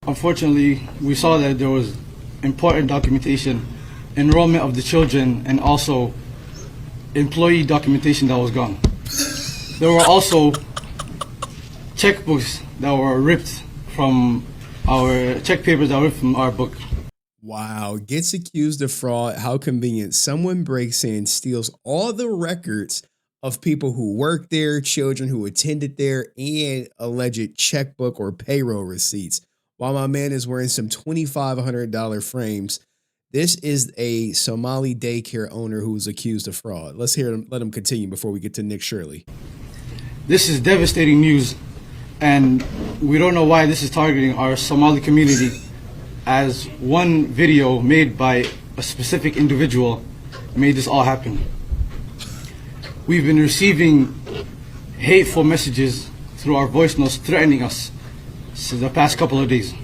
Unfortunately, we saw that there was important documentation, enrollment of the children, and also employee documentation that was gone. There were also checkbooks that were ripped from our check papers that were ripped from our book. Wow, gets accused of fraud. How convenient. Someone breaks in, steals all the records of people who worked there, children who attended there, and alleged checkbook or payroll receipts. While my man is wearing some $2,500 frames, this is a Somali daycare owner who was accused of fraud. Let's hear him. Let him continue before we get to Nick Shirley. This is devastating news, and we don't know why this is targeting our Somali community, as one video made by a specific individual made this all happen. We've been receiving hateful messages through our voice notes threatening us since the past couple of days,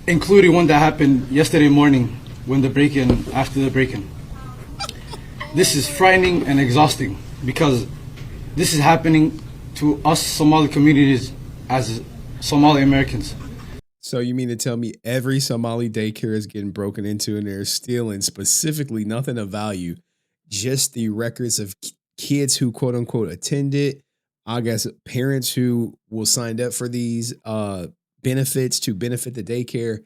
including one that happened yesterday morning after the break-in. This is frightening and exhausting because this is happening to us Somali communities as Somali Americans. So you mean to tell me every Somali daycare is getting broken into and they're stealing specifically nothing of value, just the records of kids who quote unquote attended, I guess parents who will sign up for these benefits to benefit the daycare,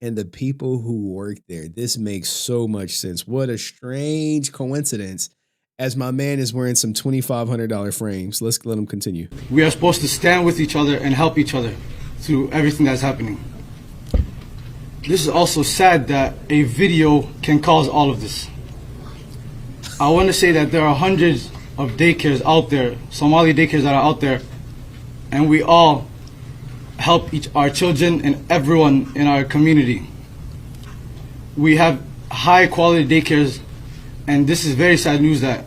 and the people who work there. This makes so much sense. What a strange coincidence, as my man is wearing some $2,500 frames. Let's let him continue. We are supposed to stand with each other and help each other through everything that's happening. This is also sad that a video can cause all of this. I want to say that there are hundreds of daycares out there, Somali daycares that are out there, and we all help our children and everyone in our community. We have high quality daycares, and this is very sad news that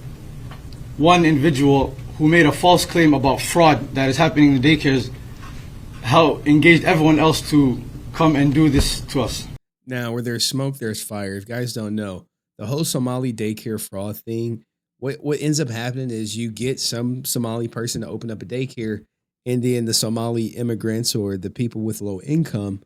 one individual who made a false claim about fraud that is happening in the daycares engaged everyone else to come and do this to us. Now, where there's smoke, there's fire. If you guys don't know, the whole Somali daycare fraud thing, what ends up happening is you get some Somali person to open up a daycare, and then the Somali immigrants or the people with low income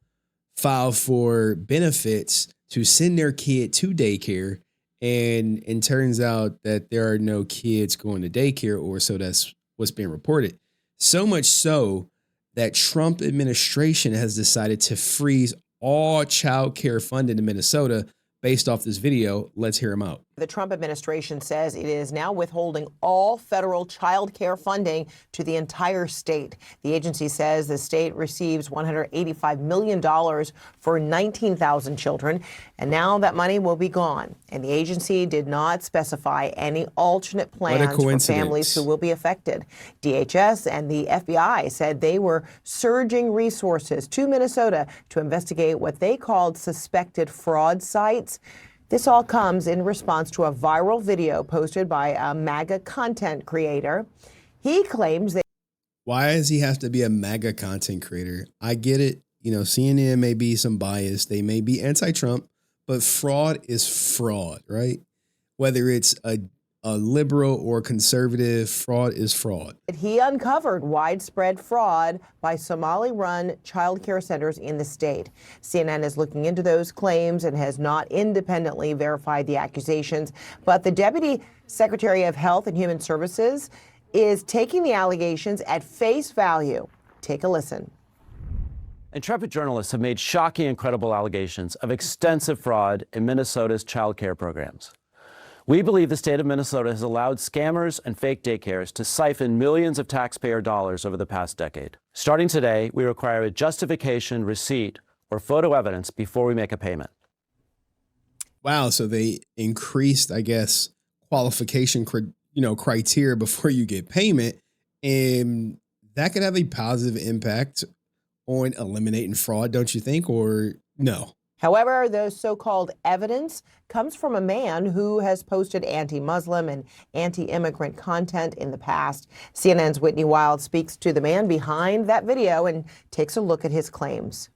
file for benefits to send their kid to daycare. And it turns out that there are no kids going to daycare, or so that's what's being reported. So much so that Trump administration has decided to freeze all child care funding in Minnesota based off this video. Let's hear him out. The Trump administration says it is now withholding all federal child care funding to the entire state. The agency says the state receives $185 million for 19,000 children, and now that money will be gone. And the agency did not specify any alternate plans for families who will be affected. DHS and the FBI said they were surging resources to Minnesota to investigate what they called suspected fraud sites. This all comes in response to a viral video posted by a MAGA content creator. He claims that. Why does he have to be a MAGA content creator? I get it. You know, CNN may be some bias. They may be anti-Trump, but fraud is fraud, right? Whether it's a liberal or conservative, fraud is fraud. He uncovered widespread fraud by Somali-run child care centers in the state. CNN is looking into those claims and has not independently verified the accusations. But the Deputy Secretary of Health and Human Services is taking the allegations at face value. Take a listen. Intrepid journalists have made shocking and credible allegations of extensive fraud in Minnesota's child care programs. We believe the state of Minnesota has allowed scammers and fake daycares to siphon millions of taxpayer dollars over the past decade. Starting today, we require a justification, receipt, or photo evidence before we make a payment. Wow, so they increased, I guess, qualification, criteria before you get payment, and that could have a positive impact on eliminating fraud, don't you think, or no? However, the so-called evidence comes from a man who has posted anti-Muslim and anti-immigrant content in the past. CNN's Whitney Wild speaks to the man behind that video and takes a look at his claims.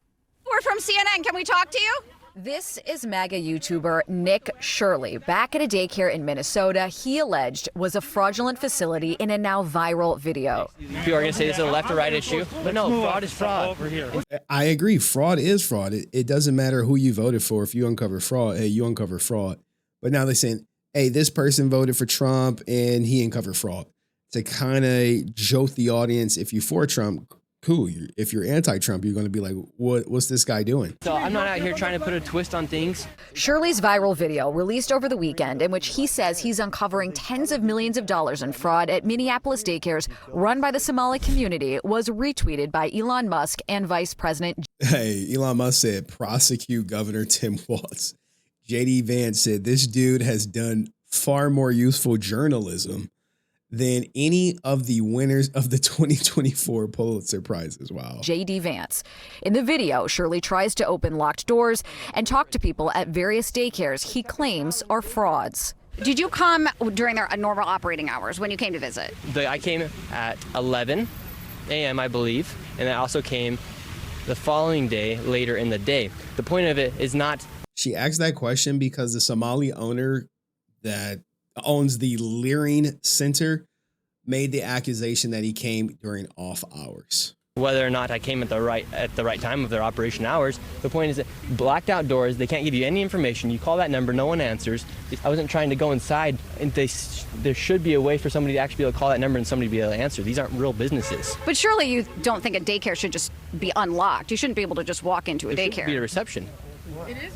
We're from CNN. Can we talk to you? This is MAGA YouTuber Nick Shirley. Back at a daycare in Minnesota, he alleged was a fraudulent facility in a now viral video. People are going to say this is a left or right issue, but no, fraud is fraud. I agree. Fraud is fraud. It doesn't matter who you voted for. If you uncover fraud, hey, you uncover fraud. But now they're saying, hey, this person voted for Trump and he uncovered fraud. To kind of joke the audience, if you're for Trump, cool. If you're anti-Trump, you're going to be like, what's this guy doing? So I'm not out here trying to put a twist on things. Shirley's viral video, released over the weekend, in which he says he's uncovering tens of millions of dollars in fraud at Minneapolis daycares run by the Somali community, was retweeted by Elon Musk and Vice President. Hey, Elon Musk said, prosecute Governor Tim Walz. JD Vance said, this dude has done far more useful journalism than any of the winners of the 2024 Pulitzer Prizes. Wow. JD Vance. In the video, Shirley tries to open locked doors and talk to people at various daycares he claims are frauds. Did you come during their normal operating hours when you came to visit? I came at 11 a.m., I believe, and I also came the following day later in the day. The point of it is not... She asked that question because the Somali owner that owns the Leering Center made the accusation that he came during off hours. Whether or not I came at the right time of their operation hours, the point is that blacked out doors, they can't give you any information. You call that number, no one answers. I wasn't trying to go inside, and there should be a way for somebody to actually be able to call that number and somebody to be able to answer. These aren't real businesses. But surely you don't think a daycare should just be unlocked. You shouldn't be able to just walk into a There daycare. should be a reception.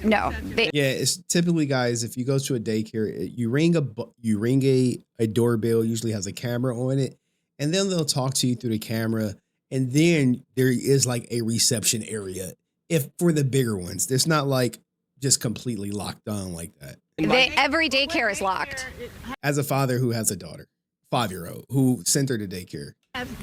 No. Yeah, it's typically, guys, if you go to a daycare, you ring a doorbell, usually has a camera on it, and then they'll talk to you through the camera, and then there is like a reception area. If for the bigger ones, there's not like just completely locked down like that. Every daycare is locked. As a father who has a daughter, 5-year-old, who sent her to daycare.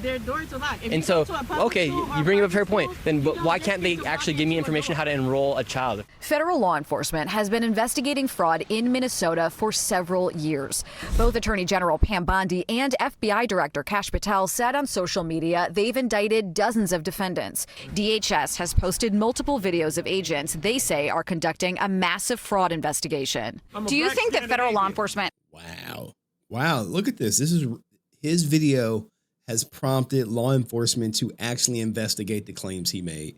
Their doors are locked. And so, okay, you bring up a fair point. Then why can't they actually give me information how to enroll a child? Federal law enforcement has been investigating fraud in Minnesota for several years. Both Attorney General Pam Bondi and FBI Director Kash Patel said on social media they've indicted dozens of defendants. DHS has posted multiple videos of agents they say are conducting a massive fraud investigation. Do you think that federal law enforcement... Wow, look at this. This is his video has prompted law enforcement to actually investigate the claims he made.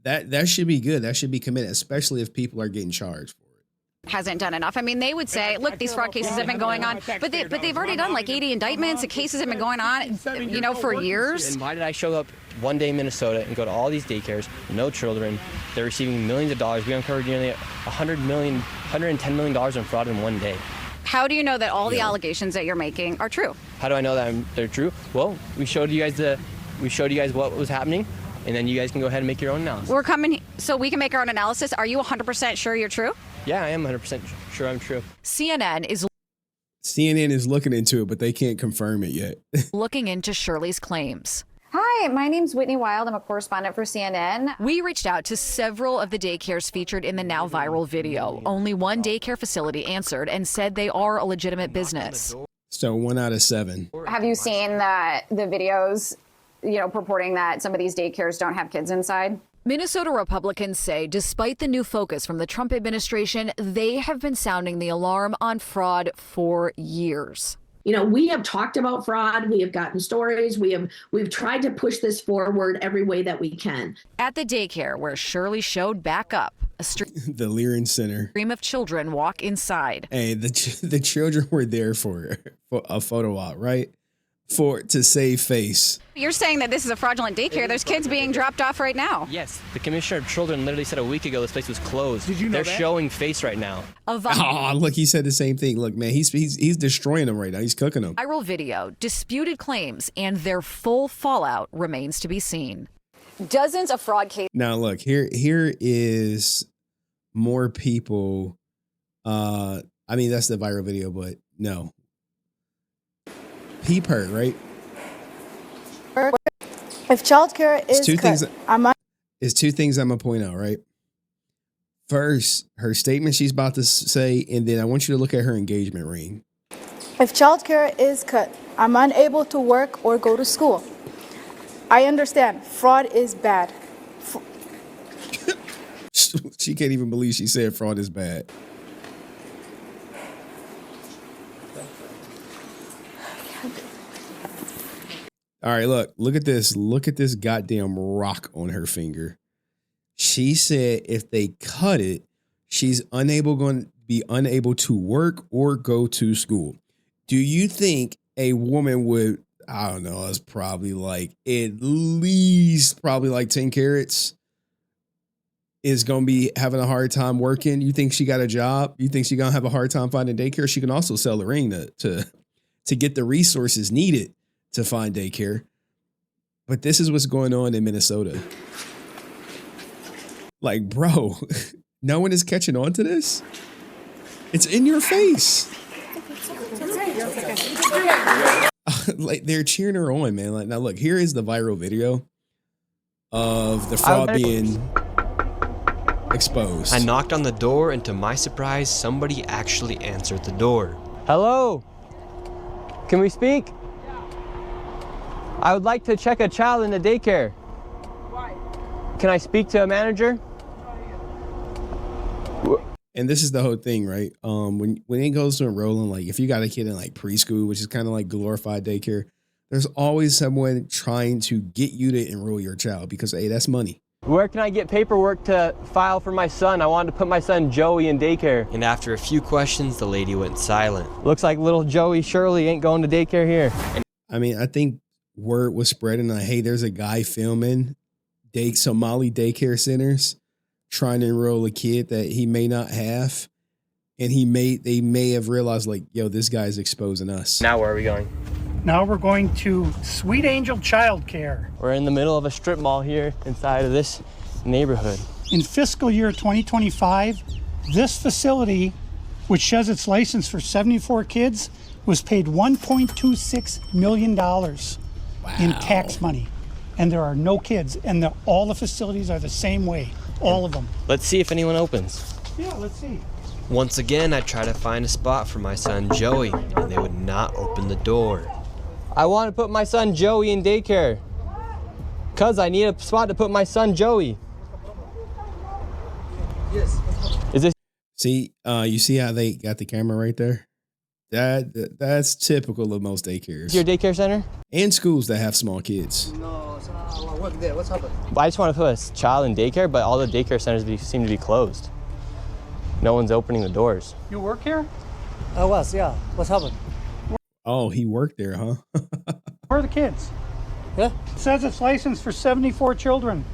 That should be good. That should be committed, especially if people are getting charged for it. hasn't done enough. I mean, they would say, look, these fraud cases have been going on, but they've already done like 80 indictments. The cases have been going on, for years. And why did I show up one day in Minnesota and go to all these daycares, no children, they're receiving millions of dollars. We uncovered nearly $110 million in fraud in one day. How do you know that all the allegations that you're making are true? How do I know that they're true? Well, we showed you guys what was happening, and then you guys can go ahead and make your own analysis. We're coming so we can make our own analysis. Are you 100% sure you're true? Yeah, I am 100% sure I'm true. CNN is looking into it, but they can't confirm it yet. looking into Shirley's claims. Hi, my name's Whitney Wild. I'm a correspondent for CNN. We reached out to several of the daycares featured in the now viral video. Only one daycare facility answered and said they are a legitimate business. So 1 out of 7. Have you seen the videos, purporting that some of these daycares don't have kids inside? Minnesota Republicans say despite the new focus from the Trump administration, they have been sounding the alarm on fraud for years. We have talked about fraud. We have gotten stories. We've tried to push this forward every way that we can. At the daycare where Shirley showed back up, The Leering Center. stream of children walk inside. Hey, the children were there for a photo op, right? To save face. You're saying that this is a fraudulent daycare. There's kids being dropped off right now. Yes, the Commissioner of Children literally said a week ago this place was closed. Did you know They're that? showing face right now. Oh, look, he said the same thing. Look, man, he's destroying them right now. He's cooking them. Viral video, disputed claims, and their full fallout remains to be seen. Dozens of fraud cases. Now, look, here is more people. That's the viral video, but no. Peep her, right? If childcare is It's two things I'm gonna point out, right? First, her statement she's about to say, and then I want you to look at her engagement ring. If childcare is cut, I'm unable to work or go to school. I understand fraud is bad. She can't even believe she said fraud is bad. All right, look at this. Look at this goddamn rock on her finger. She said if they cut it, she's going to be unable to work or go to school. Do you think a woman would, I don't know, it's probably like at least probably like 10 carats is going to be having a hard time working? You think she got a job? You think she's going to have a hard time finding daycare? She can also sell the ring to get the resources needed to find daycare. But this is what's going on in Minnesota. Like, bro, no one is catching on to this. It's in your face. Like, they're cheering her on, man. Like, now look, here is the viral video of the fraud being exposed. I knocked on the door, and to my surprise, somebody actually answered the door. Hello? Can we speak? I would like to check a child in the daycare. Why? Can I speak to a manager? And this is the whole thing, right? When it goes to enrolling, like if you got a kid in like preschool, which is kind of like glorified daycare, there's always someone trying to get you to enroll your child because, hey, that's money. Where can I get paperwork to file for my son? I wanted to put my son Joey in daycare. And after a few questions, the lady went silent. Looks like little Joey Shirley ain't going to daycare here. I mean, I think word was spreading like, hey, there's a guy filming Somali daycare centers trying to enroll a kid that he may not have. And they may have realized like, yo, this guy's exposing us. Now where are we going? Now we're going to Sweet Angel Childcare. We're in the middle of a strip mall here inside of this neighborhood. In fiscal year 2025, this facility, which has its license for 74 kids, was paid $1.26 million in tax money. And there are no kids, and all the facilities are the same way, all of them. Let's see if anyone opens. Yeah, let's see. Once again, I tried to find a spot for my son Joey, and they would not open the door. I want to put my son Joey in daycare. Cuz I need a spot to put my son Joey. Yes. Is this? See, you see how they got the camera right there? That's typical of most daycares. Your daycare center? And schools that have small kids. No, I work there. What's happened? I just want to put a child in daycare, but all the daycare centers seem to be closed. No one's opening the doors. You work here? I was, yeah. What's happened? Oh, he worked there, huh? Where are the kids? Yeah. It says it's licensed for 74 children.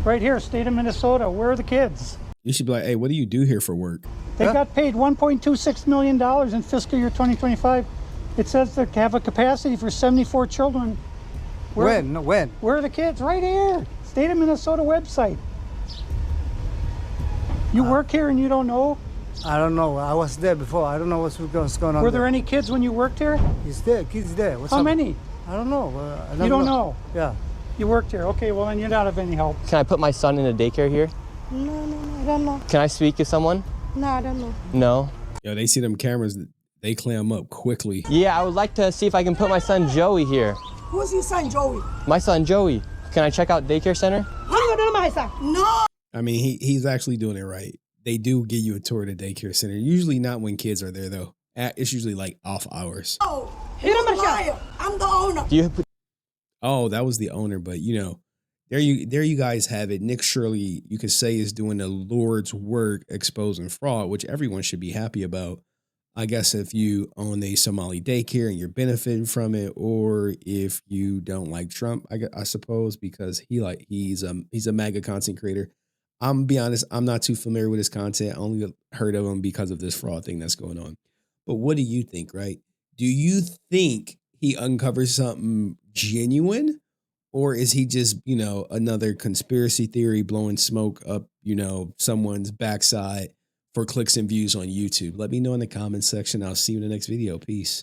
Right here, state of Minnesota. Where are the kids? You should be like, hey, what do you do here for work? They got paid $1.26 million in fiscal year 2025. It says they have a capacity for 74 children. When? Where are the kids? Right here. State of Minnesota website. You work here and you don't know? I don't know. I was there before. I don't know what's going on. Were there any kids when you worked here? He's there. Kids there. What's How up? many? I don't know. You don't know? Yeah. You worked here. Okay, well then you're not of any help. Can I put my son in a daycare here? No, I don't know. Can I speak to someone? No, I don't know. No. Yo, they see them cameras, they clam up quickly. Yeah, I would like to see if I can put my son Joey here. Who's your son, Joey? My son Joey. Can I check out daycare center? No. I mean, he's actually doing it right. They do give you a tour of the daycare center. Usually not when kids are there, though. It's usually like off hours. Oh, you're a liar. I'm the owner. Oh, that was the owner, but you know, there you guys have it. Nick Shirley, you could say, is doing the Lord's work exposing fraud, which everyone should be happy about. I guess if you own a Somali daycare and you're benefiting from it, or if you don't like Trump, I suppose, because he's a MAGA content creator. I'm gonna be honest, I'm not too familiar with his content. I only heard of him because of this fraud thing that's going on. But what do you think, right? Do you think he uncovers something genuine, or is he just, another conspiracy theory blowing smoke up, someone's backside for clicks and views on YouTube? Let me know in the comments section. I'll see you in the next video. Peace.